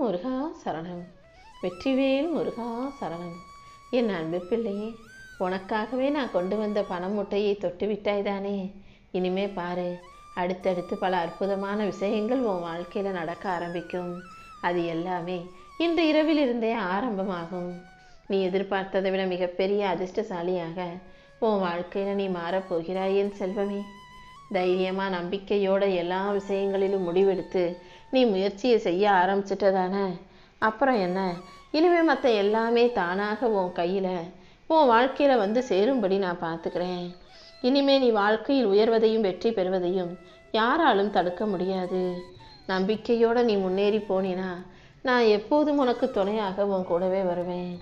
முருகா சரணம். வெற்றிவேல் முருகா சரணம். என் அன்பு பிள்ளையே, உனக்காகவே நான் கொண்டு வந்த பணம் மூட்டையை தொட்டு விட்டாய்தானே. இனிமே பாரு, அடுத்தடுத்து பல அற்புதமான விஷயங்கள் உன் வாழ்க்கையில் நடக்க ஆரம்பிக்கும். அது எல்லாமே இன்று இரவில் இருந்தே ஆரம்பமாகும். நீ எதிர்பார்த்ததை விட மிகப்பெரிய அதிர்ஷ்டசாலியாக உன் வாழ்க்கையில் நீ மாறப்போகிறாய் என் செல்வமே. தைரியமாக நம்பிக்கையோட எல்லா விஷயங்களிலும் முடிவெடுத்து நீ முயற்சியை செய்ய ஆரம்பிச்சிட்டதான, அப்புறம் என்ன, இனிமே மற்ற எல்லாமே தானாக உன் கையில் உன் வாழ்க்கையில் வந்து சேரும்படி நான் பார்த்துக்கிறேன். இனிமே நீ வாழ்க்கையில் உயர்வதையும் வெற்றி பெறுவதையும் யாராலும் தடுக்க முடியாது. நம்பிக்கையோடு நீ முன்னேறி போனினா நான் எப்போதும் உனக்கு துணையாக உன் கூடவே வருவேன்.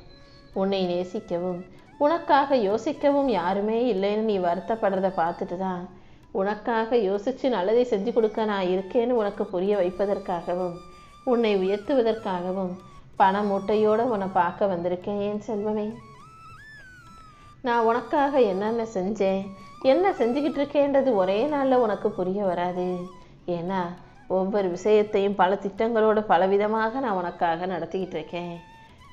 உன்னை நேசிக்கவும் உனக்காக யோசிக்கவும் யாருமே இல்லைன்னு நீ வருத்தப்படுறத பார்த்துட்டு தான் உனக்காக யோசித்து நல்லதை செஞ்சு கொடுக்க நான் இருக்கேன்னு உனக்கு புரிய வைப்பதற்காகவும் உன்னை உயர்த்துவதற்காகவும் பண மூட்டையோடு உன்னை பார்க்க வந்திருக்கேன் என் செல்வமே. நான் உனக்காக என்னென்ன செஞ்சேன், என்ன செஞ்சுக்கிட்டு இருக்கேன்றது ஒரே நாளில் உனக்கு புரிய வராது. ஏன்னா ஒவ்வொரு விஷயத்தையும் பல திட்டங்களோடு பலவிதமாக நான் உனக்காக நடத்திக்கிட்டு இருக்கேன்.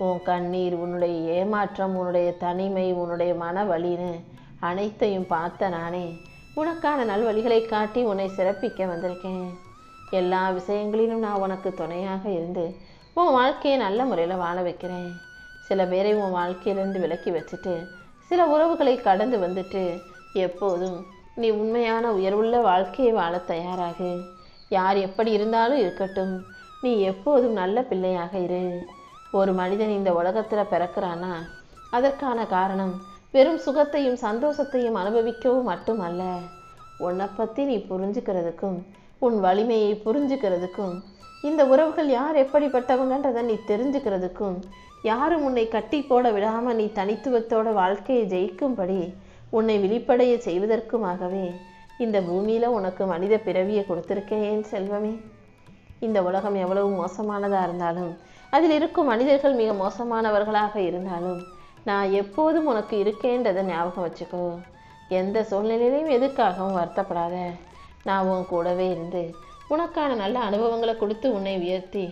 உன் கண்ணீர், உன்னுடைய ஏமாற்றம், உன்னுடைய தனிமை, உன்னுடைய மன வலின்னு அனைத்தையும் பார்த்த நானே உனக்கான நல்வழிகளை காட்டி உன்னை சிறப்பிக்க வந்திருக்கேன். எல்லா விஷயங்களிலும் நான் உனக்கு துணையாக இருந்து உன் வாழ்க்கையை நல்ல முறையில் வாழ வைக்கிறேன். சில பேரை உன் வாழ்க்கையிலிருந்து விலக்கி வச்சுட்டு சில உறவுகளை கடந்து வந்துட்டு எப்போதும் நீ உண்மையான உயர்வுள்ள வாழ்க்கையை வாழ தயாராகு. யார் எப்படி இருந்தாலும் இருக்கட்டும், நீ எப்போதும் நல்ல பிள்ளையாக இரு. ஒரு மனிதன் இந்த உலகத்தில் பிறக்கிறானா அதற்கான காரணம் வெறும் சுகத்தையும் சந்தோஷத்தையும் அனுபவிக்கவும் மட்டுமல்ல, உன்னை பற்றி நீ புரிஞ்சுக்கிறதுக்கும் உன் வலிமையை புரிஞ்சுக்கிறதுக்கும் இந்த உறவுகள் யார் எப்படிப்பட்டவங்கன்றதை நீ தெரிஞ்சுக்கிறதுக்கும் யாரும் உன்னை கட்டி போட விடாமல் நீ தனித்துவத்தோட வாழ்க்கையை ஜெயிக்கும்படி உன்னை விழிப்படைய செய்வதற்குமாகவே இந்த பூமியில் உனக்கு மனித பிறவியை கொடுத்துருக்கேன் செல்வமே. இந்த உலகம் எவ்வளவு மோசமானதாக இருந்தாலும் அதில் இருக்கும் மனிதர்கள் மிக மோசமானவர்களாக இருந்தாலும் நான் எப்போதும் உனக்கு இருக்கேன்றதை ஞாபகம் வச்சுக்கோ. எந்த சூழ்நிலையிலையும் எதுக்காகவும் வருத்தப்படாத. நான் உன் கூடவே இருந்து உனக்கான நல்ல அனுபவங்களை கொடுத்து உன்னை உயர்த்தி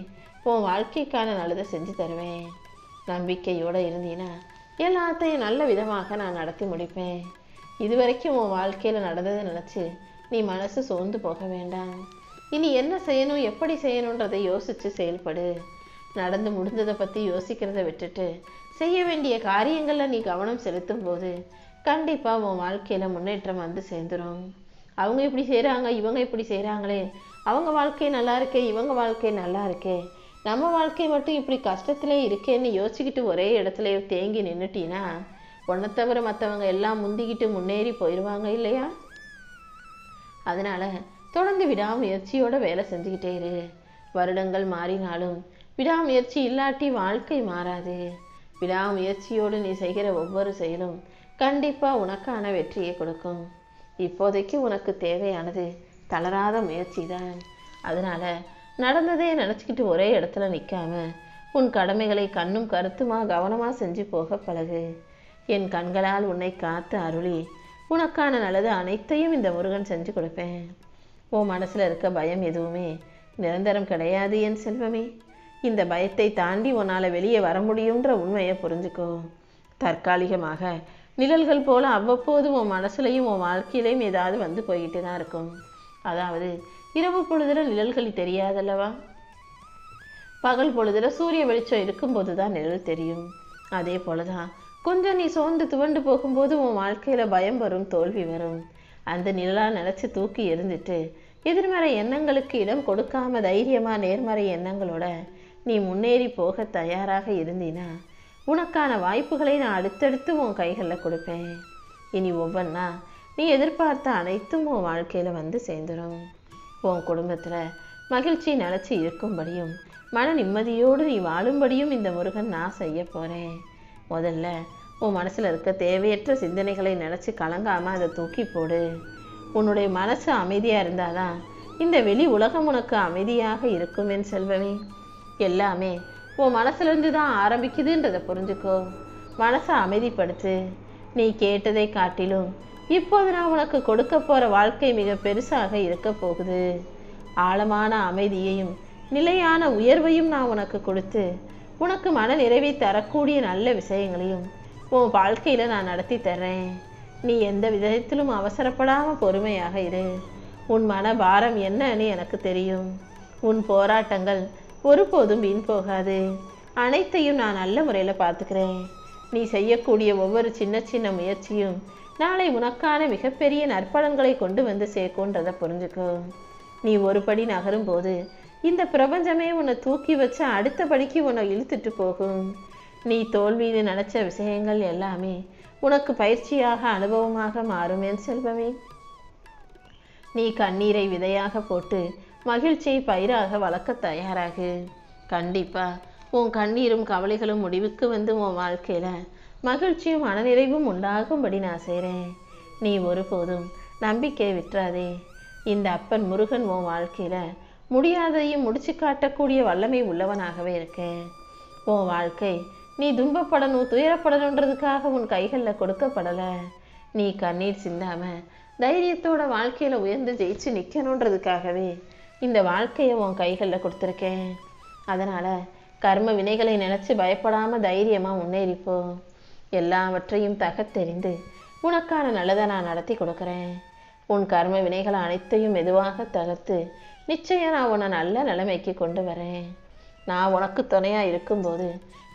உன் வாழ்க்கைக்கான நல்லதை செஞ்சு தருவேன். நம்பிக்கையோடு இருந்தீன்னா எல்லாத்தையும் நல்ல விதமாக நான் நடத்தி முடிப்பேன். இதுவரைக்கும் உன் வாழ்க்கையில் நடந்ததை நினச்சி நீ மனசு சோர்ந்து போக வேண்டாம். இனி என்ன செய்யணும், எப்படி செய்யணுன்றதை யோசித்து செயல்படு. நடந்து முடிஞ்சதை பற்றி யோசிக்கிறத விட்டுட்டு செய்ய வேண்டிய காரியங்களில் நீ கவனம் செலுத்தும் போது கண்டிப்பாக உன் வாழ்க்கையில் முன்னேற்றம் வந்து சேர்ந்துடும். அவங்க இப்படி செய்கிறாங்க, இவங்க இப்படி செய்கிறாங்களே, அவங்க வாழ்க்கை நல்லா இருக்கே, இவங்க வாழ்க்கை நல்லா இருக்கே, நம்ம வாழ்க்கை மட்டும் இப்படி கஷ்டத்திலே இருக்கேன்னு யோசிச்சுக்கிட்டு ஒரே இடத்துல தேங்கி நின்றுட்டீன்னா உன்னை தவிர மற்றவங்க எல்லாம் முந்திக்கிட்டு முன்னேறி போயிடுவாங்க இல்லையா? அதனால் தொடர்ந்து விடாமுயற்சியோட வேலை செஞ்சுக்கிட்டே இரு. வருடங்கள் மாறினாலும் விடாமுயற்சி இல்லாட்டி வாழ்க்கை மாறாது. விடாமுயற்சியோடு நீ செய்கிற ஒவ்வொரு செயலும் கண்டிப்பாக உனக்கான வெற்றியை கொடுக்கும். இப்போதைக்கு உனக்கு தேவையானது தளராத முயற்சி தான். அதனால் நடந்ததே நினச்சிக்கிட்டு ஒரே இடத்துல நிற்காம உன் கடமைகளை கண்ணும் கருத்துமாக கவனமாக செஞ்சு போக பழகு. என் கண்களால் உன்னை காத்து அருளி உனக்கான நல்லது அனைத்தையும் இந்த முருகன் செஞ்சு கொடுப்பேன். உன் மனசில் இருக்க பயம் எதுவுமே நிரந்தரம் கிடையாது என் செல்வமே. இந்த பயத்தை தாண்டி உன்னால் வெளியே வர முடியுன்ற உண்மையை புரிஞ்சுக்கோ. தற்காலிகமாக நிழல்கள் போல அவ்வப்போது உன் மனசுலையும் உன் வாழ்க்கையிலையும் ஏதாவது வந்து போய்கிட்டு தான் இருக்கும். அதாவது இரவு பொழுதுல நிழல்கள் தெரியாதல்லவா, பகல் பொழுதுல சூரிய வெளிச்சம் இருக்கும்போது தான் நிழல் தெரியும். அதே போலதான் கொஞ்சம் நீ சோர்ந்து துவண்டு போகும்போது உன் வாழ்க்கையில பயம் வரும், தோல்வி வரும். அந்த நிழலாக நினச்சி தூக்கி எறிந்துட்டு எதிர்மறை எண்ணங்களுக்கு இடம் கொடுக்காம தைரியமா நேர்மறை எண்ணங்களோட நீ முன்னேறி போக தயாராக இருந்தீனா உனக்கான வாய்ப்புகளை நான் அடுத்தடுத்து உன் கைகளில் கொடுப்பேன். இனி ஒவ்வொன்றா நீ எதிர்பார்த்த அனைத்தும் உன் வாழ்க்கையில் வந்து சேர்ந்துடும். உன் குடும்பத்தில் மகிழ்ச்சி நிலச்சி இருக்கும்படியும் மன நிம்மதியோடு நீ வாழும்படியும் இந்த முருகன் நான் செய்ய போகிறேன். முதல்ல உன் மனசில் இருக்க தேவையற்ற சிந்தனைகளை நினச்சி கலங்காமல் அதை தூக்கி போடு. உன்னுடைய மனசு அமைதியாக இருந்தாதான் இந்த வெளி உலகம் உனக்கு அமைதியாக இருக்கும் என் செல்வமே. எல்லாமே உன் மனசுலேருந்து தான் ஆரம்பிக்குதுன்றதை புரிஞ்சுக்கோ. மனசை அமைதிப்படுத்து. நீ கேட்டதை காட்டிலும் இப்போது நான் உனக்கு கொடுக்க போகிற வாழ்க்கை மிக பெருசாக இருக்க போகுது. ஆழமான அமைதியையும் நிலையான உயர்வையும் நான் உனக்கு கொடுத்து உனக்கு மன நிறைவை தரக்கூடிய நல்ல விஷயங்களையும் உன் வாழ்க்கையில் நான் நடத்தி தர்றேன். நீ எந்த விதத்திலும் அவசரப்படாமல் பொறுமையாக இரு. உன் மன பாரம் என்னன்னு எனக்கு தெரியும். உன் போராட்டங்கள் ஒருபோதும் வீண் போகாது. அனைத்தையும் நான் நல்ல முறையில் பார்த்துக்கிறேன். நீ செய்யக்கூடிய ஒவ்வொரு சின்ன சின்ன முயற்சியும் நாளை உனக்கான மிகப்பெரிய நற்பலன்களை கொண்டு வந்து சேர்க்குன்றதை புரிஞ்சுக்கோ. நீ ஒரு படி நகரும் போது இந்த பிரபஞ்சமே உன்னை தூக்கி வச்ச அடுத்த படிக்கு உன்னை இழுத்துட்டு போகும். நீ தோல்வின்னு நினச்ச விஷயங்கள் எல்லாமே உனக்கு பயிற்சியாக அனுபவமாக மாறும் என் செல்வமே. நீ கண்ணீரை விதையாக போட்டு மகிழ்ச்சியை பயிராக வளர்க்க தயாராகு. கண்டிப்பா உன் கண்ணீரும் கவலைகளும் முடிவுக்கு வந்து உன் வாழ்க்கையில மகிழ்ச்சியும் மனநிறைவும் உண்டாகும்படி நான் செய்கிறேன். நீ ஒருபோதும் நம்பிக்கை விட்டுறாதே. இந்த அப்பன் முருகன் உன் வாழ்க்கையில முடியாதையும் முடிச்சு காட்டக்கூடிய வல்லமை உள்ளவனாகவே இருக்கேன். உன் வாழ்க்கை நீ துன்பப்படணும் துயரப்படணுன்றதுக்காக உன் கைகளில் கொடுக்கப்படலை. நீ கண்ணீர் சிந்தாம தைரியத்தோட வாழ்க்கையில உயர்ந்து ஜெயிச்சு நிற்கணுன்றதுக்காகவே இந்த வாழ்க்கையை உன் கைகளில் கொடுத்துருக்கேன். அதனால கர்ம வினைகளை நினைச்சு பயப்படாம தைரியமா முன்னேறிப்போ. எல்லாவற்றையும் தகத்தெறிந்து உனக்கான நல்லதை நான் நடத்தி கொடுக்குறேன். உன் கர்ம வினைகளை அனைத்தையும் மெதுவாக தகர்த்து நிச்சயம் நான் உன்னை நல்ல நிலைமைக்கு கொண்டு வரேன். நான் உனக்கு துணையா இருக்கும்போது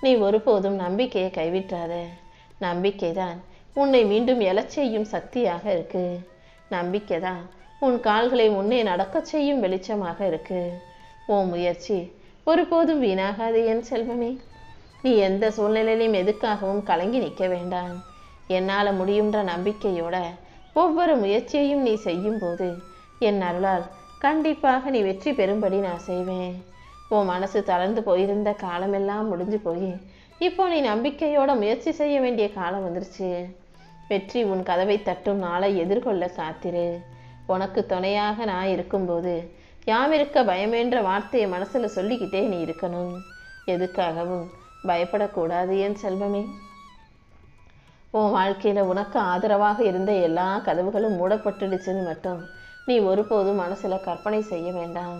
நீ ஒருபோதும் நம்பிக்கையை கைவிட்டாத. நம்பிக்கை தான் உன்னை மீண்டும் எழச் செய்யும் சக்தியாக இருக்கு. நம்பிக்கை தான் உன் கால்களை முன்னே நடக்க செய்யும் வெளிச்சமாக இருக்கு. உன் முயற்சி ஒருபோதும் வீணாகாது என் செல்வமே. நீ எந்த சூழ்நிலையிலும் எதுக்காகவும் கலங்கி நிற்க வேண்டாம். என்னால் முடியுன்ற நம்பிக்கையோட ஒவ்வொரு முயற்சியையும் நீ செய்யும் போது என் அருளால் கண்டிப்பாக நீ வெற்றி பெறும்படி நான் செய்வேன். உன் மனசு தளர்ந்து போயிருந்த காலமெல்லாம் முடிஞ்சு போய் இப்போ நீ நம்பிக்கையோட முயற்சி செய்ய வேண்டிய காலம் வந்துருச்சு. வெற்றி உன் கதவை தட்டும் நாளை எதிர்கொள்ள காத்திரு. உனக்கு துணையாக நான் இருக்கும்போது யாமிருக்க பயமேன்ற வார்த்தையை மனசுல சொல்லிக்கிட்டே நீ இருக்கணும். எதுக்காகவும் பயப்படக்கூடாது என் செல்வமே. உன் வாழ்க்கையில உனக்கு ஆதரவாக இருந்த எல்லா கதவுகளும் மூடப்பட்டுடுச்சுன்னு மட்டும் நீ ஒருபோதும் மனசுல கற்பனை செய்ய வேண்டாம்.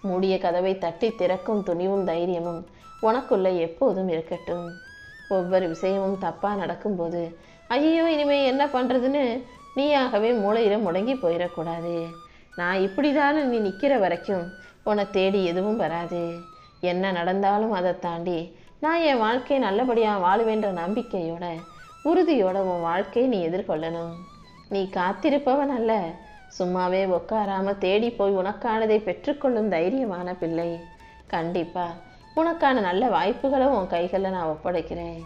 மூடிய கதவை தட்டி திறக்கும் துணிவும் தைரியமும் உனக்குள்ள எப்போதும் இருக்கட்டும். ஒவ்வொரு விஷயமும் தப்பா நடக்கும்போது ஐயோ இனிமே என்ன பண்றதுன்னு நீயாகவே மூளையில முடங்கி போயிடக்கூடாது. நான் இப்படிதானே நீ நிற்கிற வரைக்கும் உன்னை தேடி எதுவும் வராது. என்ன நடந்தாலும் அதை தாண்டி நான் என் வாழ்க்கையை நல்லபடியாக வாழுவேன்ற நம்பிக்கையோட உறுதியோட உன் வாழ்க்கையை நீ எதிர்கொள்ளணும். நீ காத்திருப்பவன் அல்ல, சும்மாவே உட்காராம தேடி போய் உனக்கானதை பெற்றுக்கொள்ளும் தைரியமான பிள்ளை. கண்டிப்பா உனக்கான நல்ல வாய்ப்புகளை உன் கைகளில் நான் ஒப்படைக்கிறேன்.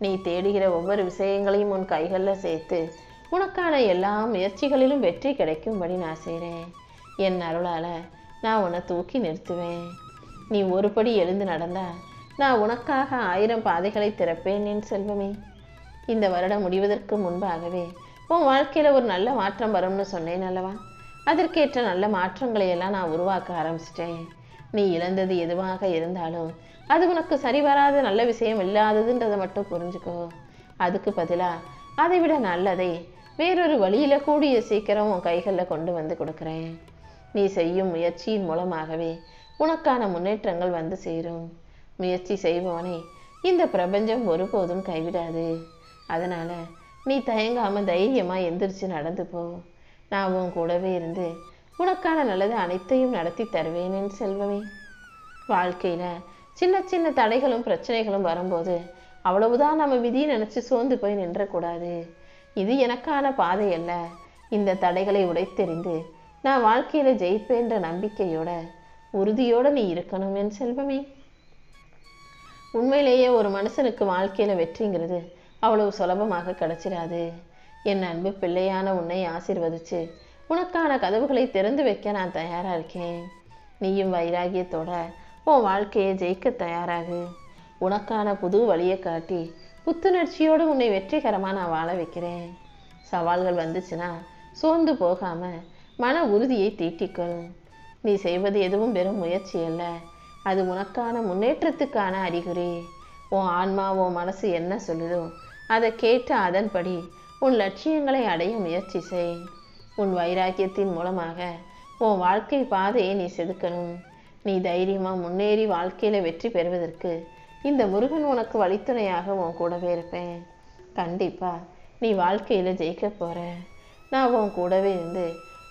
நீ தேடுகிற ஒவ்வொரு விஷயங்களையும் உன் கைகளில் சேர்த்து உனக்கான எல்லா முயற்சிகளிலும் வெற்றி கிடைக்கும்படி நான் செய்கிறேன். என் அருளால நான் உன்னை தூக்கி நிறுத்துவேன். நீ ஒருபடி எழுந்து நடந்தா நான் உனக்காக 1000 பாதைகளை திறப்பேன் என் செல்வமே. இந்த வருடம் முடிவதற்கு முன்பாகவே உன் வாழ்க்கையில் ஒரு நல்ல மாற்றம் வரும்னு சொன்னேன் அல்லவா? அதற்கேற்ற நல்ல மாற்றங்களை எல்லாம் நான் உருவாக்க ஆரம்பிச்சிட்டேன். நீ இழந்தது எதுவாக இருந்தாலும் அது உனக்கு சரி வராத நல்ல விஷயம் இல்லாததுன்றதை மட்டும் புரிஞ்சுக்கோ. அதுக்கு பதிலாக அதை விட நல்லதை வேறொரு வழியில கூடிய சீக்கிரம் உன் கைகளில் கொண்டு வந்து கொடுக்குறேன். நீ செய்யும் முயற்சியின் மூலமாகவே உனக்கான முன்னேற்றங்கள் வந்து சேரும். முயற்சி செய்பவனை இந்த பிரபஞ்சம் ஒருபோதும் கைவிடாது. அதனால நீ தயங்காம தைரியமா எந்திரிச்சு நடந்து போ. நான் உன் கூடவே இருந்து உனக்கான நல்லது அனைத்தையும் நடத்தி தருவேன் என் செல்வமே. வாழ்க்கையில சின்ன சின்ன தடைகளும் பிரச்சனைகளும் வரும்போது அவ்வளவுதான் நம்ம விதியை நினைச்சு சோர்ந்து போய் நின்றக்கூடாது. இது எனக்கான பாதை அல்ல. இந்த தடைகளை உடைத்தெறிந்து நான் வாழ்க்கையில ஜெயிப்பேன்ற நம்பிக்கையோட உறுதியோட நீ இருக்கணும் என் செல்வமே. உண்மையிலேயே ஒரு மனுஷனுக்கு வாழ்க்கையில வெற்றிங்கிறது அவ்வளவு சுலபமாக கிடைச்சிடாது. என் அன்பு பிள்ளையான உன்னை ஆசீர்வதிச்சு உனக்கான கதவுகளை திறந்து வைக்க நான் தயாரா இருக்கேன். நீயும் வைராகியத்தோட உன் வாழ்க்கையை ஜெயிக்க தயாராகு. உனக்கான புது வழியை காட்டி புத்துணர்ச்சியோடு உன்னை வெற்றிகரமாக நான் வாழ வைக்கிறேன். சவால்கள் வந்துச்சுன்னா சோர்ந்து போகாம மன உறுதியை தீட்டிக்கொள். நீ செய்வது எதுவும் வெறும் முயற்சி அல்ல, அது உனக்கான முன்னேற்றத்துக்கான அறிகுறி. உன் ஆன்மா உன் மனசு என்ன சொல்லுதோ அதை கேட்டு அதன்படி உன் லட்சியங்களை அடைய முயற்சி செய். உன் வைராக்கியத்தின் மூலமாக உன் வாழ்க்கை பாதையை நீ செதுக்கணும். நீ தைரியமா முன்னேறி வாழ்க்கையில வெற்றி பெறுவதற்கு இந்த முருகன் உனக்கு வழித்துணையாக உன் கூடவே இருப்பேன். கண்டிப்பா நீ வாழ்க்கையில ஜெயிக்க போற. நான் உன் கூடவே இருந்து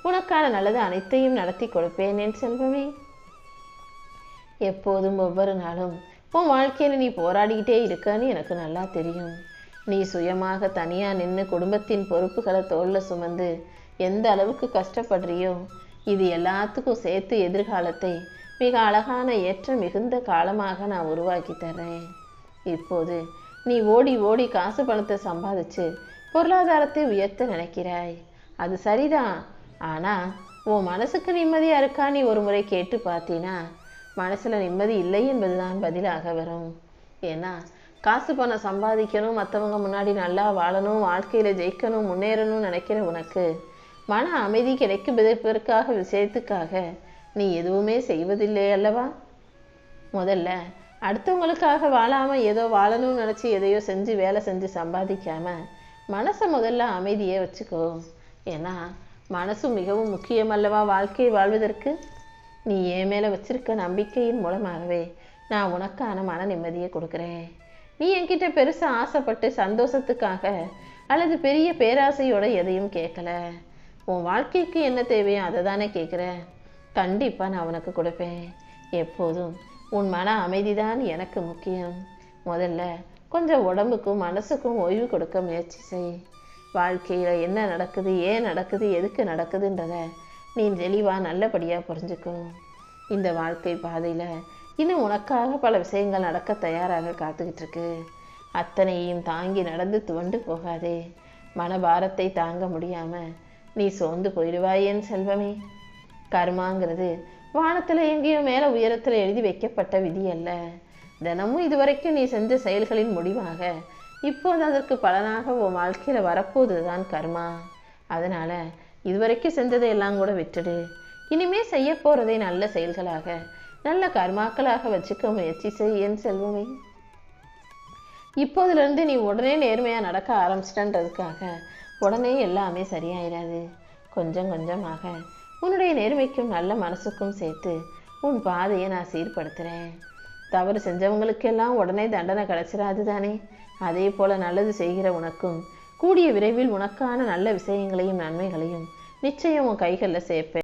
உனக்கான நல்லது அனைத்தையும் நடத்தி கொடுப்பேன் என் செல்வமே. எப்போதும் ஒவ்வொரு நாளும் உன் வாழ்க்கையில நீ போராடிக்கிட்டே இருக்கன்னு எனக்கு நல்லா தெரியும். நீ சுயமாக தனியா நின்று குடும்பத்தின் பொறுப்புகளை தோல்ல சுமந்து எந்த அளவுக்கு கஷ்டப்படுறியோ இது எல்லாத்துக்கும் சேர்த்து எதிர்காலத்தை மிக அழகான ஏற்ற மிகுந்த காலமாக நான் உருவாக்கி தர்றேன். இப்போது நீ ஓடி ஓடி காசு பணத்தை சம்பாதிச்சு பொருளாதாரத்தை உயர்த்த நினைக்கிறாய். அது சரிதான். ஆனா உன் மனசுக்கு நிம்மதியா இருக்கா நீ ஒரு முறை கேட்டு பார்த்தீனா மனசுல நிம்மதி இல்லை என்பதுதான் பதிலாக வரும். ஏன்னா காசு பணம் சம்பாதிக்கணும், மற்றவங்க முன்னாடி நல்லா வாழணும், வாழ்க்கையில ஜெயிக்கணும், முன்னேறணும்னு நினைக்கிற உனக்கு மன அமைதி கிடைக்குவதற்காக விஷயத்துக்காக நீ எதுவுமே செய்வதில்லை அல்லவா? முதல்ல அடுத்தவங்களுக்காக வாழாம ஏதோ வாழணும்னு நினைச்சு எதையோ செஞ்சு வேலை செஞ்சு சம்பாதிக்காம மனசை முதல்ல அமைதியே வச்சுக்கோ. ஏன்னா மனசு மிகவும் முக்கியம் அல்லவா வாழ்க்கையை வாழ்வதற்கு. நீ என் மேல வச்சிருக்க நம்பிக்கையின் மூலமாகவே நான் உனக்கான மன நிம்மதியை கொடுக்குறேன். நீ என்கிட்ட பெருசா ஆசைப்பட்டு சந்தோஷத்துக்காக அல்லது பெரிய பேராசையோட எதையும் கேட்கல. உன் வாழ்க்கைக்கு என்ன தேவையோ அதை தானே கேட்குற. கண்டிப்பா நான் உனக்கு கொடுப்பேன். எப்போதும் உன் மன அமைதிதான் எனக்கு முக்கியம். முதல்ல கொஞ்சம் உடம்புக்கும் மனசுக்கும் ஓய்வு கொடுக்க முயற்சி செய். வாழ்க்கையில என்ன நடக்குது, ஏன் நடக்குது, எதுக்கு நடக்குதுன்றத நீ தெளிவா நல்லபடியா புரிஞ்சுக்கோ. இந்த வாழ்க்கை பாதையில இன்னும் உனக்காக பல விஷயங்கள் நடக்க தயாராக காத்துக்கிட்டு இருக்கு. அத்தனையும் தாங்கி நடந்து துவண்டு போகாதே. மனபாரத்தை தாங்க முடியாம நீ சோர்ந்து போயிடுவாயேன் செல்வமே. கர்மாங்கிறது வானத்துல எங்கேயோ மேல உயரத்துல எழுதி வைக்கப்பட்ட விதி அல்ல. தினமும் இதுவரைக்கும் நீ செஞ்ச செயல்களின் முடிவாக இப்போது அதற்கு பலனாக உன் வாழ்க்கையில வரப்போதுதான் கர்மா. அதனால இதுவரைக்கும் செஞ்சதை எல்லாம் கூட விட்டுடு. இனிமே செய்ய போறதை நல்ல செயல்களாக நல்ல கர்மாக்களாக வச்சுக்க முயற்சி செய் என் செல்வமே. இப்போதுல இருந்து நீ உடனே நேர்மையா நடக்க ஆரம்பிச்சிட்டன்றதுக்காக உடனே எல்லாமே சரியாயிடாது. கொஞ்சம் கொஞ்சமாக உன்னுடைய நேர்மைக்கும் நல்ல மனசுக்கும் சேர்த்து உன் பாதையை நான் சீர்படுத்துறேன். தவறு செஞ்சவங்களுக்கெல்லாம் உடனே தண்டனை கிடைச்சிடாது தானே. அதே போல நல்லது செய்கிற உனக்கும் கூடிய விரைவில் உனக்கான நல்ல விஷயங்களையும் நன்மைகளையும் நிச்சயம் உன் கைகளில் சேர்ப்பேன்.